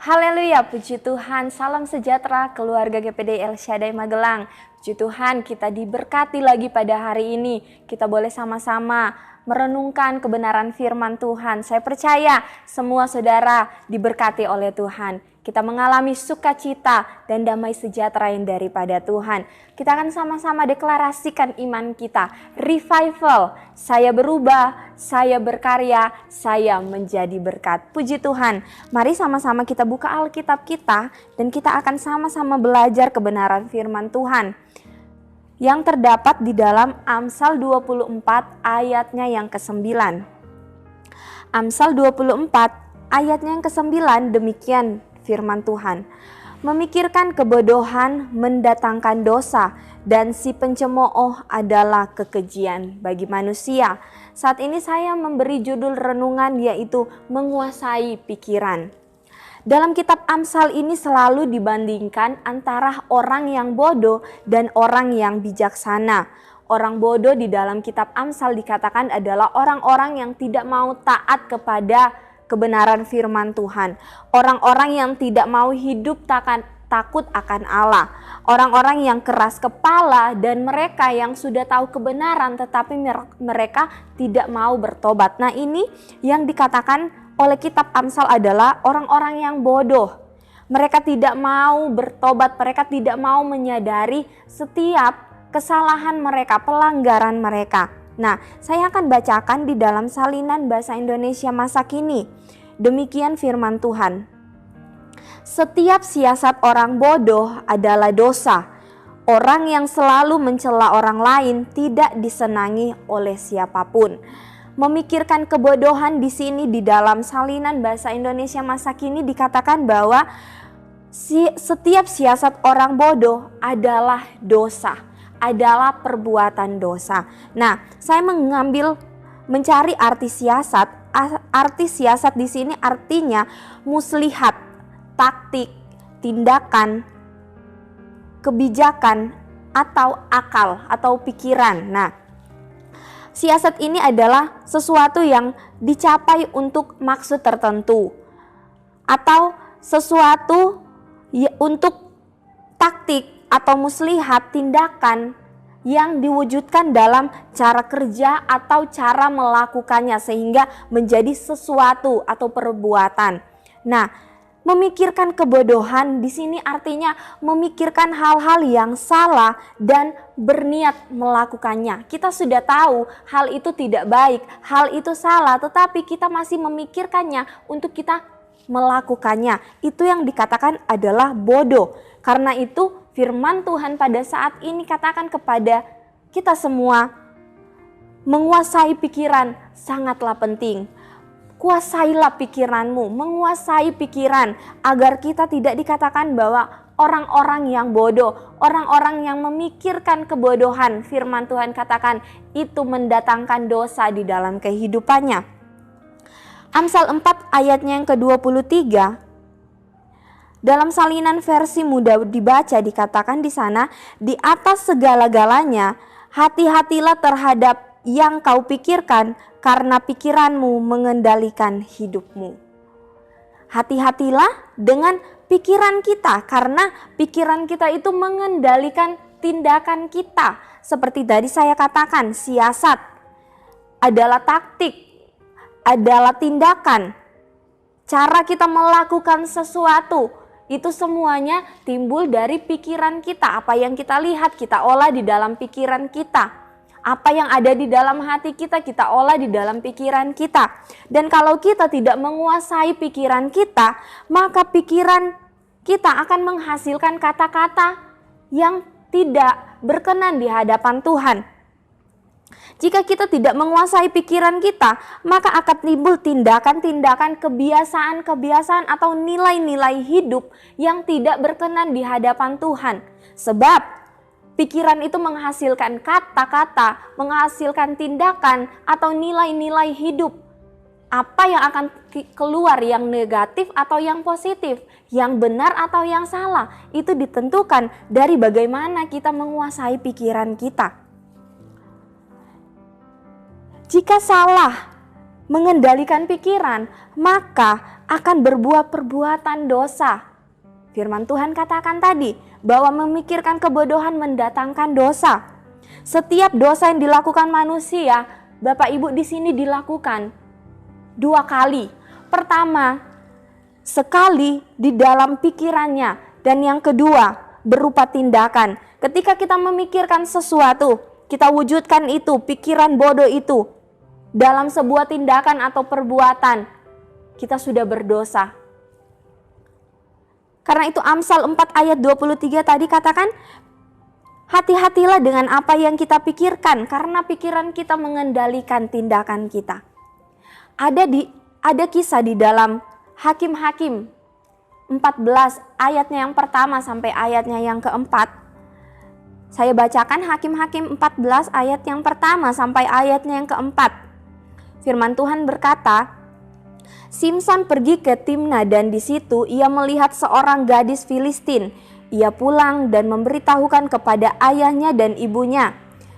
Haleluya, puji Tuhan, salam sejahtera keluarga GPD El Shaddai Magelang. Puji Tuhan, kita diberkati lagi pada hari ini. Kita boleh sama-sama merenungkan kebenaran firman Tuhan. Saya percaya semua saudara diberkati oleh Tuhan. Kita mengalami sukacita dan damai sejahtera yang daripada Tuhan. Kita akan sama-sama deklarasikan iman kita. Revival, saya berubah, saya berkarya, saya menjadi berkat. Puji Tuhan. Mari sama-sama kita buka Alkitab kita dan kita akan sama-sama belajar kebenaran firman Tuhan yang terdapat di dalam Amsal 24 ayatnya yang ke-9. Amsal 24 ayatnya yang ke-9 demikian firman Tuhan. Memikirkan kebodohan mendatangkan dosa dan si pencemooh adalah kekejian bagi manusia. Saat ini saya memberi judul renungan yaitu menguasai pikiran. Dalam kitab Amsal ini selalu dibandingkan antara orang yang bodoh dan orang yang bijaksana. Orang bodoh di dalam kitab Amsal dikatakan adalah orang-orang yang tidak mau taat kepada kebenaran firman Tuhan. Orang-orang yang tidak mau hidup takut akan Allah. Orang-orang yang keras kepala dan mereka yang sudah tahu kebenaran tetapi mereka tidak mau bertobat. Nah, ini yang dikatakan oleh kitab Amsal adalah orang-orang yang bodoh. Mereka tidak mau bertobat, mereka tidak mau menyadari setiap kesalahan mereka, pelanggaran mereka. Nah, saya akan bacakan di dalam salinan bahasa Indonesia masa kini. Demikian firman Tuhan. Setiap siasat orang bodoh adalah dosa. Orang yang selalu mencela orang lain tidak disenangi oleh siapapun. Memikirkan kebodohan di sini di dalam salinan bahasa Indonesia masa kini dikatakan bahwa setiap siasat orang bodoh adalah dosa, adalah perbuatan dosa. Nah, saya mencari arti siasat. Arti siasat di sini artinya muslihat, taktik, tindakan, kebijakan, atau akal atau pikiran. Nah, siasat ini adalah sesuatu yang dicapai untuk maksud tertentu atau sesuatu untuk taktik atau muslihat, tindakan yang diwujudkan dalam cara kerja atau cara melakukannya sehingga menjadi sesuatu atau perbuatan. Nah, memikirkan kebodohan di sini artinya memikirkan hal-hal yang salah dan berniat melakukannya. Kita sudah tahu hal itu tidak baik, hal itu salah, tetapi kita masih memikirkannya untuk kita melakukannya. Itu yang dikatakan adalah bodoh. Karena itu firman Tuhan pada saat ini katakan kepada kita semua, menguasai pikiran sangatlah penting. Kuasailah pikiranmu, menguasai pikiran agar kita tidak dikatakan bahwa orang-orang yang bodoh, orang-orang yang memikirkan kebodohan. Firman Tuhan katakan itu mendatangkan dosa di dalam kehidupannya. Amsal 4 ayatnya yang ke-23. Dalam salinan versi mudah dibaca dikatakan di sana, di atas segala-galanya hati-hatilah terhadap yang kau pikirkan karena pikiranmu mengendalikan hidupmu. Hati-hatilah dengan pikiran kita karena pikiran kita itu mengendalikan tindakan kita. Seperti tadi saya katakan, siasat adalah taktik, adalah tindakan. Cara kita melakukan sesuatu itu semuanya timbul dari pikiran kita. Apa yang kita lihat, kita olah di dalam pikiran kita. Apa yang ada di dalam hati kita, kita olah di dalam pikiran kita. Dan kalau kita tidak menguasai pikiran kita, maka pikiran kita akan menghasilkan kata-kata yang tidak berkenan di hadapan Tuhan. Jika kita tidak menguasai pikiran kita, maka akan timbul tindakan-tindakan, kebiasaan-kebiasaan atau nilai-nilai hidup yang tidak berkenan di hadapan Tuhan. Sebab pikiran itu menghasilkan kata-kata, menghasilkan tindakan atau nilai-nilai hidup. Apa yang akan keluar, yang negatif atau yang positif, yang benar atau yang salah, itu ditentukan dari bagaimana kita menguasai pikiran kita. Jika salah mengendalikan pikiran, maka akan berbuat perbuatan dosa. Firman Tuhan katakan tadi bahwa memikirkan kebodohan mendatangkan dosa. Setiap dosa yang dilakukan manusia, Bapak Ibu di sini dilakukan 2 kali. Pertama, sekali di dalam pikirannya, dan yang kedua berupa tindakan. Ketika kita memikirkan sesuatu, kita wujudkan itu, pikiran bodoh itu dalam sebuah tindakan atau perbuatan, kita sudah berdosa. Karena itu Amsal 4 ayat 23 tadi katakan, hati-hatilah dengan apa yang kita pikirkan, karena pikiran kita mengendalikan tindakan kita. Ada kisah di dalam Hakim-Hakim 14 ayatnya yang pertama sampai ayatnya yang keempat. Saya bacakan Hakim-Hakim 14 ayat yang pertama sampai ayatnya yang keempat. Firman Tuhan berkata, Simson pergi ke Timna dan di situ ia melihat seorang gadis Filistin. Ia pulang dan memberitahukan kepada ayahnya dan ibunya,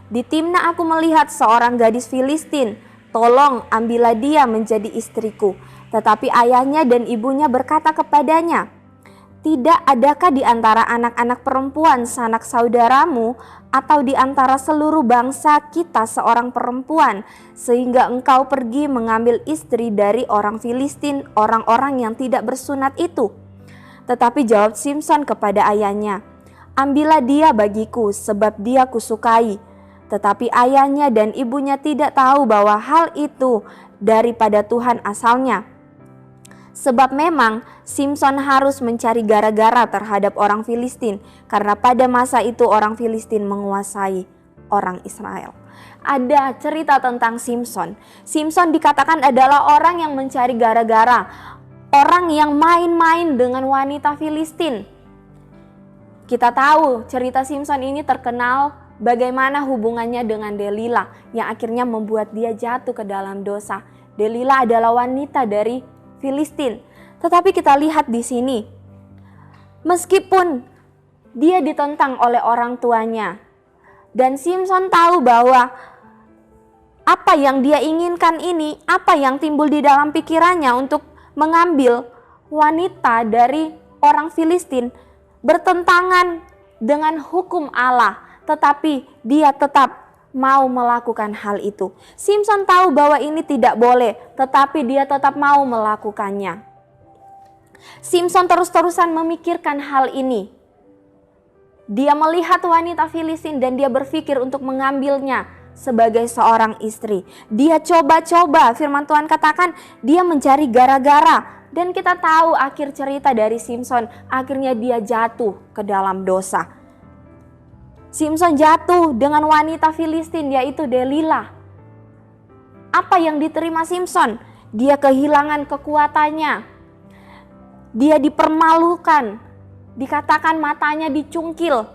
di Timna aku melihat seorang gadis Filistin, tolong ambillah dia menjadi istriku. Tetapi ayahnya dan ibunya berkata kepadanya, tidak adakah di antara anak-anak perempuan sanak saudaramu atau di antara seluruh bangsa kita seorang perempuan, sehingga engkau pergi mengambil istri dari orang Filistin, orang-orang yang tidak bersunat itu? Tetapi jawab Simson kepada ayahnya, ambillah dia bagiku, sebab dia kusukai. Tetapi ayahnya dan ibunya tidak tahu bahwa hal itu daripada Tuhan asalnya. Sebab memang Simson harus mencari gara-gara terhadap orang Filistin, karena pada masa itu orang Filistin menguasai orang Israel. Ada cerita tentang Simson. Simson dikatakan adalah orang yang mencari gara-gara, orang yang main-main dengan wanita Filistin. Kita tahu cerita Simson ini terkenal bagaimana hubungannya dengan Delila yang akhirnya membuat dia jatuh ke dalam dosa. Delila adalah wanita dari Filistin. Tetapi kita lihat di sini, meskipun dia ditentang oleh orang tuanya, dan Simson tahu bahwa apa yang dia inginkan ini, apa yang timbul di dalam pikirannya untuk mengambil wanita dari orang Filistin, bertentangan dengan hukum Allah, tetapi dia tetap mau melakukan hal itu. Simson tahu bahwa ini tidak boleh, tetapi dia tetap mau melakukannya. Simson terus-terusan memikirkan hal ini. Dia melihat wanita Filistin dan dia berpikir untuk mengambilnya sebagai seorang istri. Dia coba-coba, firman Tuhan katakan dia mencari gara-gara. Dan kita tahu akhir cerita dari Simson, akhirnya dia jatuh ke dalam dosa. Simson jatuh dengan wanita Filistin, yaitu Delila. Apa yang diterima Simson? Dia kehilangan kekuatannya. Dia dipermalukan. Dikatakan matanya dicungkil.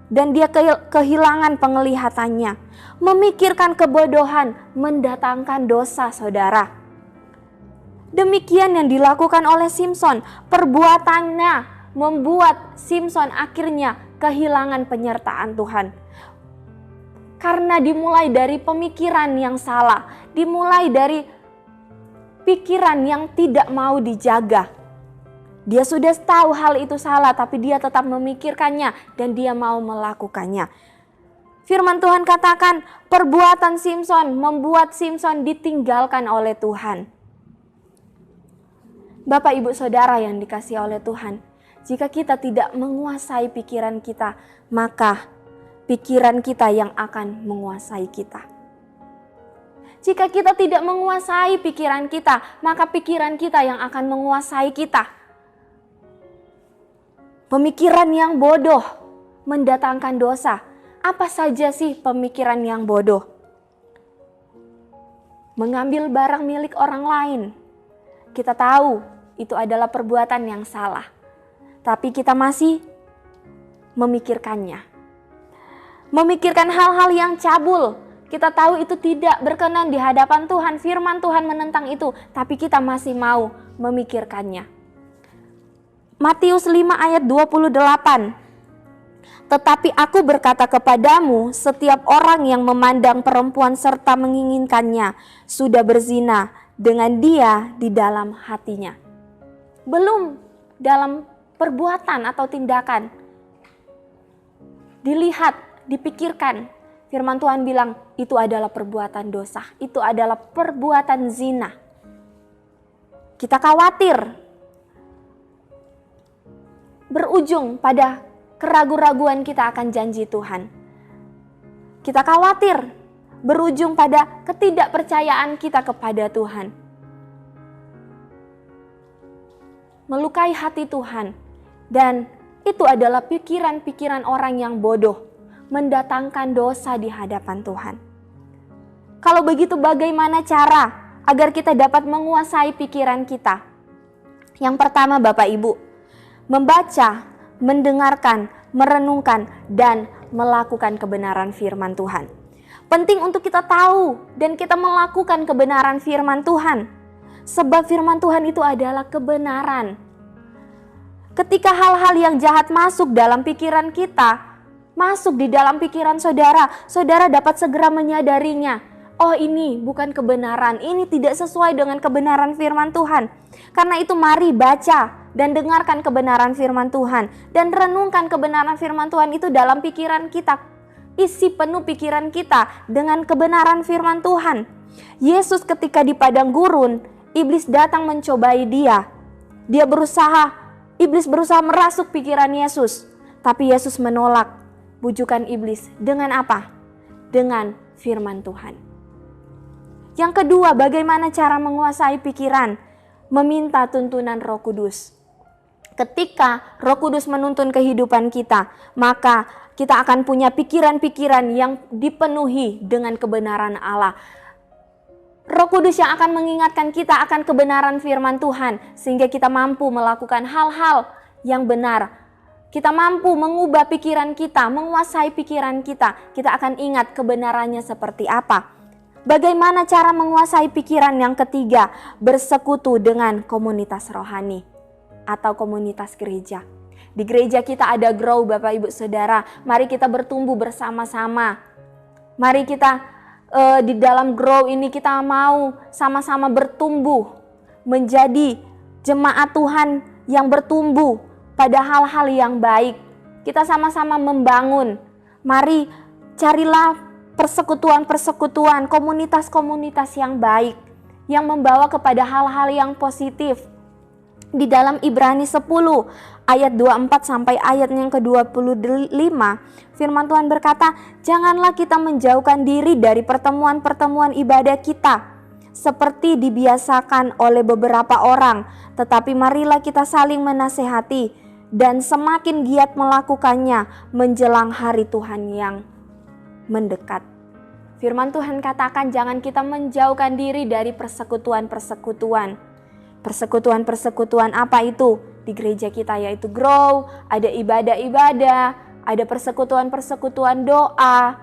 Dan dia kehilangan penglihatannya. Memikirkan kebodohan mendatangkan dosa, saudara. Demikian yang dilakukan oleh Simson. Perbuatannya membuat Simson akhirnya kehilangan penyertaan Tuhan. Karena dimulai dari pemikiran yang salah, dimulai dari pikiran yang tidak mau dijaga. Dia sudah tahu hal itu salah, tapi dia tetap memikirkannya dan dia mau melakukannya. Firman Tuhan katakan, perbuatan Simson membuat Simson ditinggalkan oleh Tuhan. Bapak, Ibu, Saudara yang dikasihi oleh Tuhan, jika kita tidak menguasai pikiran kita, maka pikiran kita yang akan menguasai kita. Jika kita tidak menguasai pikiran kita, maka pikiran kita yang akan menguasai kita. Pemikiran yang bodoh mendatangkan dosa. Apa saja sih pemikiran yang bodoh? Mengambil barang milik orang lain. Kita tahu itu adalah perbuatan yang salah. Tapi kita masih memikirkannya. Memikirkan hal-hal yang cabul. Kita tahu itu tidak berkenan di hadapan Tuhan. Firman Tuhan menentang itu. Tapi kita masih mau memikirkannya. Matius 5 ayat 28. Tetapi aku berkata kepadamu, setiap orang yang memandang perempuan serta menginginkannya sudah berzina dengan dia di dalam hatinya. Belum dalam perbuatan atau tindakan. Dilihat, dipikirkan. Firman Tuhan bilang itu adalah perbuatan dosa, itu adalah perbuatan zina. Kita khawatir berujung pada keraguan-raguan kita akan janji Tuhan. Kita khawatir berujung pada ketidakpercayaan kita kepada Tuhan. Melukai hati Tuhan, dan itu adalah pikiran-pikiran orang yang bodoh, mendatangkan dosa di hadapan Tuhan. Kalau begitu, bagaimana cara agar kita dapat menguasai pikiran kita? Yang pertama, Bapak Ibu, membaca, mendengarkan, merenungkan, dan melakukan kebenaran firman Tuhan. Penting untuk kita tahu dan kita melakukan kebenaran firman Tuhan. Sebab firman Tuhan itu adalah kebenaran. Ketika hal-hal yang jahat masuk dalam pikiran kita, masuk di dalam pikiran saudara, saudara dapat segera menyadarinya. Oh, ini bukan kebenaran, ini tidak sesuai dengan kebenaran firman Tuhan. Karena itu mari baca dan dengarkan kebenaran firman Tuhan. Dan renungkan kebenaran firman Tuhan itu dalam pikiran kita. Isi penuh pikiran kita dengan kebenaran firman Tuhan. Yesus ketika di padang gurun, iblis datang mencobai dia. Iblis berusaha merasuk pikiran Yesus. Tapi Yesus menolak bujukan iblis. Dengan apa? Dengan firman Tuhan. Yang kedua, bagaimana cara menguasai pikiran? Meminta tuntunan Roh Kudus. Ketika Roh Kudus menuntun kehidupan kita, maka kita akan punya pikiran-pikiran yang dipenuhi dengan kebenaran Allah. Roh Kudus yang akan mengingatkan kita akan kebenaran firman Tuhan, sehingga kita mampu melakukan hal-hal yang benar. Kita mampu mengubah pikiran kita, menguasai pikiran kita. Kita akan ingat kebenarannya seperti apa. Bagaimana cara menguasai pikiran? Yang ketiga, bersekutu dengan komunitas rohani atau komunitas gereja. Di gereja kita ada grow, Bapak Ibu Saudara. Mari kita bertumbuh bersama-sama. Mari kita di dalam grow ini kita mau sama-sama bertumbuh menjadi jemaat Tuhan yang bertumbuh pada hal-hal yang baik. Kita sama-sama membangun. Mari carilah persekutuan-persekutuan, komunitas-komunitas yang baik, yang membawa kepada hal-hal yang positif. Di dalam Ibrani 10 ayat 24 sampai ayat yang ke-25, firman Tuhan berkata, janganlah kita menjauhkan diri dari pertemuan-pertemuan ibadah kita, seperti dibiasakan oleh beberapa orang, tetapi marilah kita saling menasehati, dan semakin giat melakukannya menjelang hari Tuhan yang mendekat. Firman Tuhan katakan jangan kita menjauhkan diri dari persekutuan-persekutuan. Persekutuan-persekutuan apa itu? Di gereja kita yaitu grow, ada ibadah-ibadah, ada persekutuan-persekutuan doa.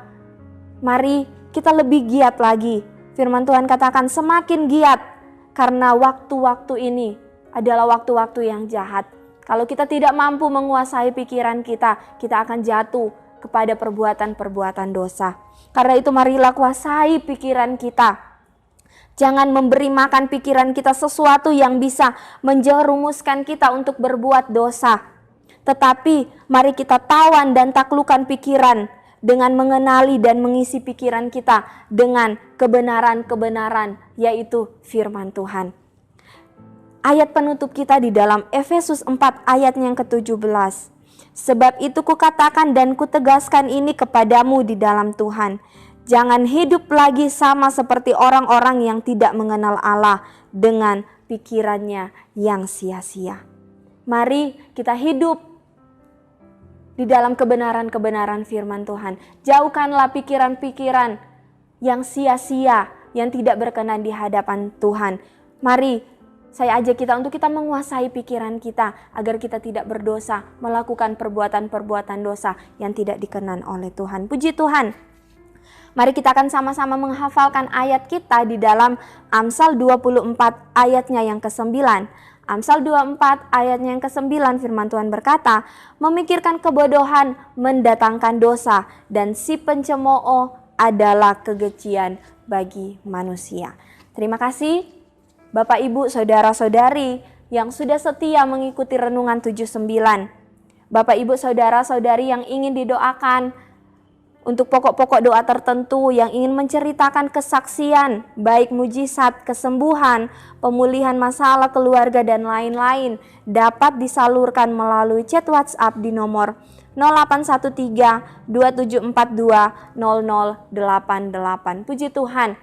Mari kita lebih giat lagi. Firman Tuhan katakan semakin giat, karena waktu-waktu ini adalah waktu-waktu yang jahat. Kalau kita tidak mampu menguasai pikiran kita, kita akan jatuh kepada perbuatan-perbuatan dosa. Karena itu marilah kuasai pikiran kita. Jangan memberi makan pikiran kita sesuatu yang bisa menjerumuskan kita untuk berbuat dosa. Tetapi mari kita tawan dan taklukkan pikiran dengan mengenali dan mengisi pikiran kita dengan kebenaran-kebenaran, yaitu firman Tuhan. Ayat penutup kita di dalam Efesus 4 ayat yang ke-17. Sebab itu kukatakan dan kutegaskan ini kepadamu di dalam Tuhan. Jangan hidup lagi sama seperti orang-orang yang tidak mengenal Allah dengan pikirannya yang sia-sia. Mari kita hidup di dalam kebenaran-kebenaran firman Tuhan. Jauhkanlah pikiran-pikiran yang sia-sia, yang tidak berkenan di hadapan Tuhan. Mari saya ajak kita untuk kita menguasai pikiran kita agar kita tidak berdosa, melakukan perbuatan-perbuatan dosa yang tidak dikenan oleh Tuhan. Puji Tuhan. Mari kita akan sama-sama menghafalkan ayat kita di dalam Amsal 24 ayatnya yang ke-9. Amsal 24 ayatnya yang ke-9 firman Tuhan berkata, memikirkan kebodohan mendatangkan dosa dan si pencemooh adalah kekejian bagi manusia. Terima kasih Bapak Ibu Saudara-saudari yang sudah setia mengikuti renungan 79. Bapak Ibu Saudara-saudari yang ingin didoakan untuk pokok-pokok doa tertentu, yang ingin menceritakan kesaksian, baik mujizat, kesembuhan, pemulihan masalah keluarga dan lain-lain, dapat disalurkan melalui chat WhatsApp di nomor 0813 2742 0088. Puji Tuhan.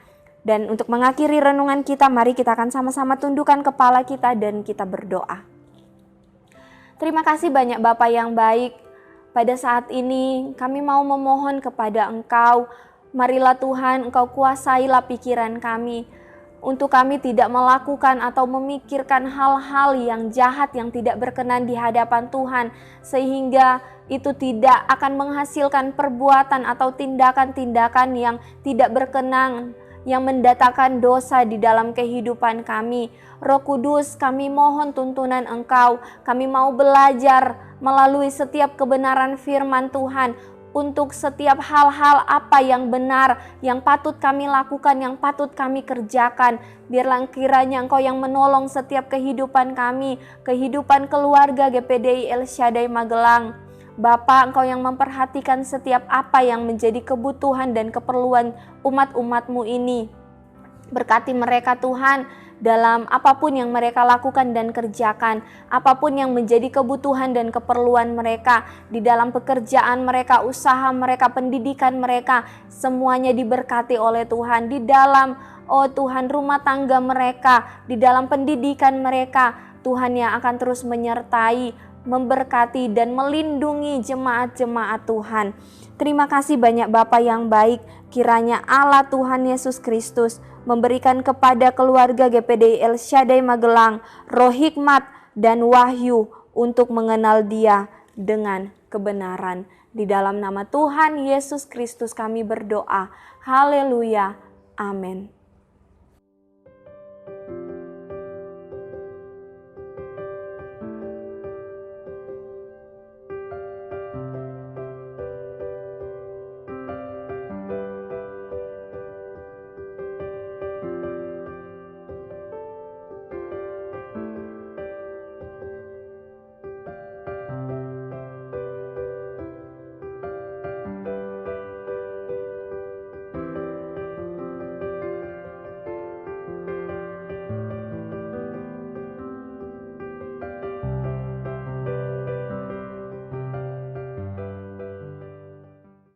Dan untuk mengakhiri renungan kita, mari kita akan sama-sama tundukkan kepala kita dan kita berdoa. Terima kasih banyak Bapak yang baik. Pada saat ini kami mau memohon kepada Engkau, marilah Tuhan Engkau kuasailah pikiran kami, untuk kami tidak melakukan atau memikirkan hal-hal yang jahat yang tidak berkenan di hadapan Tuhan, sehingga itu tidak akan menghasilkan perbuatan atau tindakan-tindakan yang tidak berkenan, yang mendatangkan dosa di dalam kehidupan kami. Roh Kudus, kami mohon tuntunan Engkau, kami mau belajar melalui setiap kebenaran firman Tuhan, untuk setiap hal-hal apa yang benar, yang patut kami lakukan, yang patut kami kerjakan. Biarlah kiranya Engkau yang menolong setiap kehidupan kami, kehidupan keluarga GPDI El Shaddai Magelang. Bapa, Engkau yang memperhatikan setiap apa yang menjadi kebutuhan dan keperluan umat-umat-Mu ini. Berkati mereka Tuhan, dalam apapun yang mereka lakukan dan kerjakan, apapun yang menjadi kebutuhan dan keperluan mereka, di dalam pekerjaan mereka, usaha mereka, pendidikan mereka, semuanya diberkati oleh Tuhan. Di dalam, oh Tuhan, rumah tangga mereka, di dalam pendidikan mereka, Tuhan yang akan terus menyertai, memberkati dan melindungi jemaat-jemaat Tuhan. Terima kasih banyak Bapa yang baik. Kiranya Allah Tuhan Yesus Kristus memberikan kepada keluarga GPDI El Shaddai Magelang roh hikmat dan wahyu untuk mengenal Dia dengan kebenaran. Di dalam nama Tuhan Yesus Kristus kami berdoa. Haleluya. Amin.